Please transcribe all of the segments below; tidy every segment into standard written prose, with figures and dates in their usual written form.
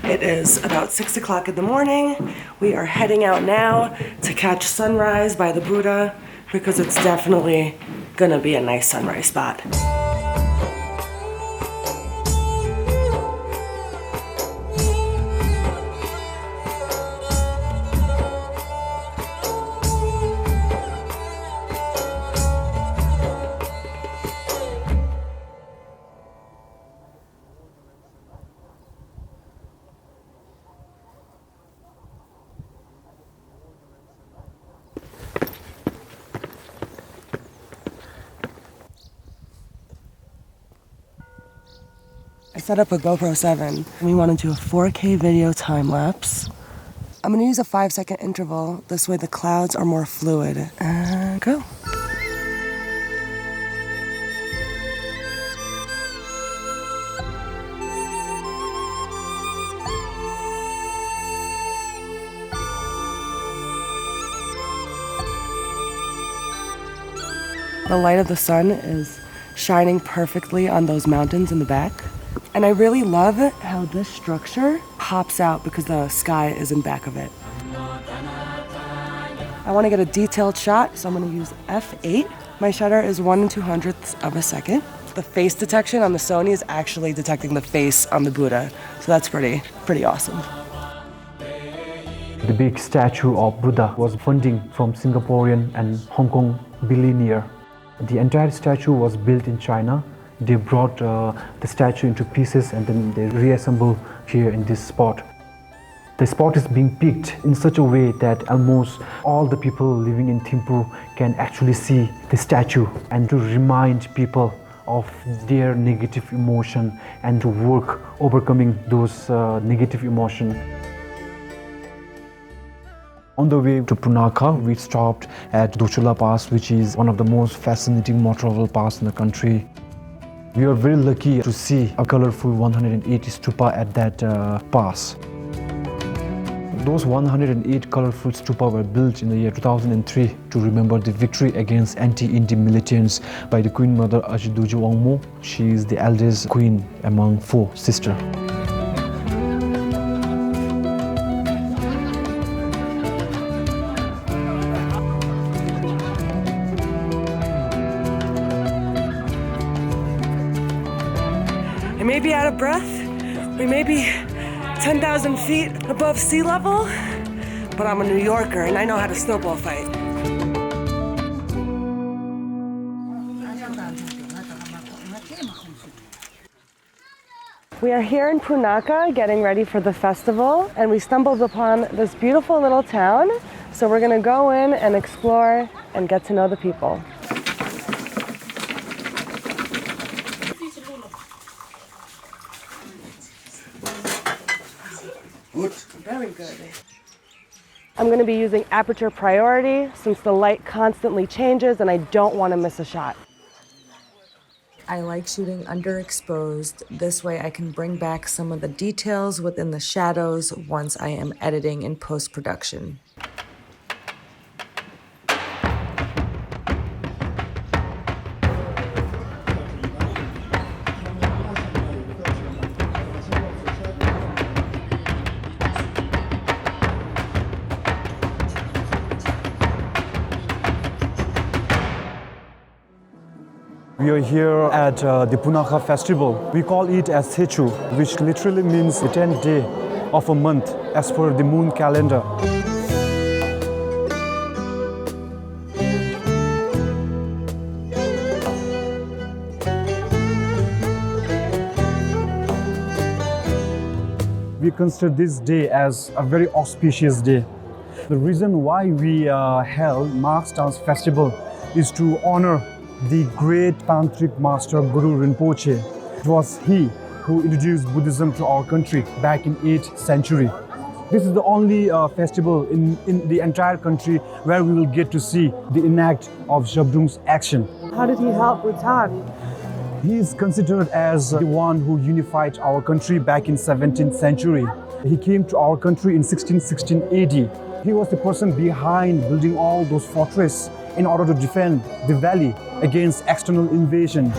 It is about 6 o'clock in the morning. We are heading out now to catch sunrise by the Buddha because it's definitely gonna be a nice sunrise spot. I set up a GoPro 7 and we want to do a 4K video time lapse. I'm gonna use a 5-second interval. This way the clouds are more fluid. And go. The light of the sun is shining perfectly on those mountains in the back. And I really love how this structure pops out because the sky is in back of it. I want to get a detailed shot, so I'm going to use f8. My shutter is 1 200th of a second. The face detection on the Sony is actually detecting the face on the Buddha, so that's pretty awesome. The big statue of Buddha was funding from Singaporean and Hong Kong billionaire. The entire statue was built in China. They brought the statue into pieces and then they reassembled here in this spot. The spot is being picked in such a way that almost all the people living in Thimphu can actually see the statue and to remind people of their negative emotion and to work overcoming those negative emotions. On the way to PUNAKHA, we stopped at Dochula Pass, which is one of the most fascinating motor travel pass in the country. We are very lucky to see a colorful 180 stupa at that pass. Those 108 colorful stupa were built in the year 2003 to remember the victory against anti-India militants by the Queen Mother Ajduju Wangmo. She is the eldest queen among 4 sisters. I may be out of breath, we may be 10,000 feet above sea level, but I'm a New Yorker and I know how to snowball fight. We are here in PUNAKHA getting ready for the festival, and we stumbled upon this beautiful little town, so we're gonna go in and explore and get to know the people. Good. Very good. I'm going to be using aperture priority since the light constantly changes and I don't want to miss a shot. I like shooting underexposed. This way I can bring back some of the details within the shadows once I am editing in post-production. We are here at the PUNAKHA Festival. We call it as Tshechu, which literally means the 10th day of a month as per the moon calendar. We consider this day as a very auspicious day. The reason why we held March Dance Festival is to honor the great tantric master Guru Rinpoche. It was he who introduced Buddhism to our country back in 8th century. This is the only festival in the entire country where we will get to see the enact of Shabdung's action. How did he help Bhutan? He is considered as the one who unified our country back in 17th century. He came to our country in 1616 AD. He was the person behind building all those fortresses in order to defend the valley against external invasion.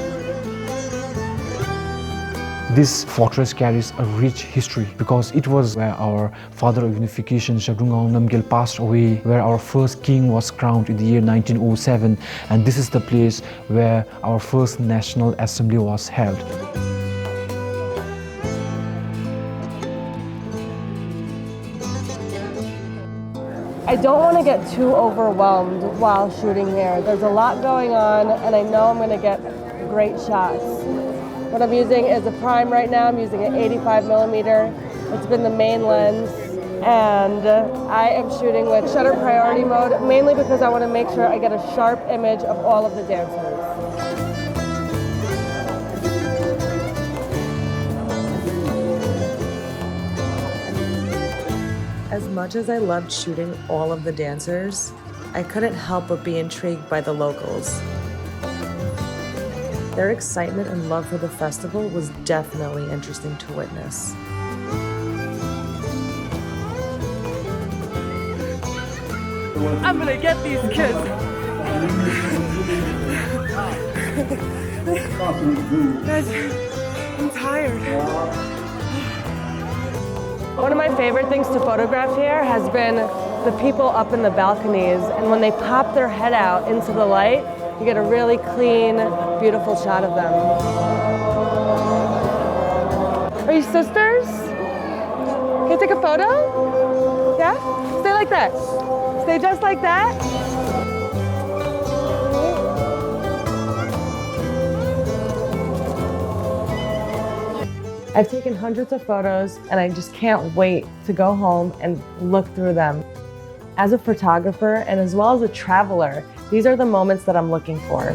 This fortress carries a rich history because it was where our father of unification, Zhabdrung Namgyal, passed away, where our first king was crowned in the year 1907, and this is the place where our first National Assembly was held. I don't want to get too overwhelmed while shooting here. There's a lot going on, and I know I'm going to get great shots. What I'm using is a prime right now. I'm using an 85mm. It's been the main lens, and I am shooting with shutter priority mode, mainly because I want to make sure I get a sharp image of all of the dancers. As much as I loved shooting all of the dancers, I couldn't help but be intrigued by the locals. Their excitement and love for the festival was definitely interesting to witness. I'm gonna get these kids. I'm tired. One of my favorite things to photograph here has been the people up in the balconies, and when they pop their head out into the light, you get a really clean, beautiful shot of them. Are you sisters? Can you take a photo? Yeah? Stay like that. Stay just like that. I've taken hundreds of photos, and I just can't wait to go home and look through them. As a photographer and as well as a traveler, these are the moments that I'm looking for.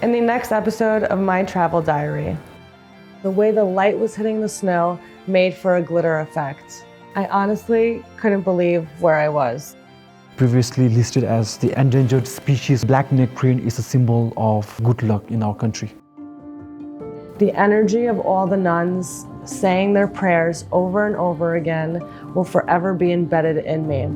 In the next episode of my travel diary, the way the light was hitting the snow made for a glitter effect. I honestly couldn't believe where I was. Previously listed as the endangered species, black-necked crane is a symbol of good luck in our country. The energy of all the nuns saying their prayers over and over again will forever be embedded in me.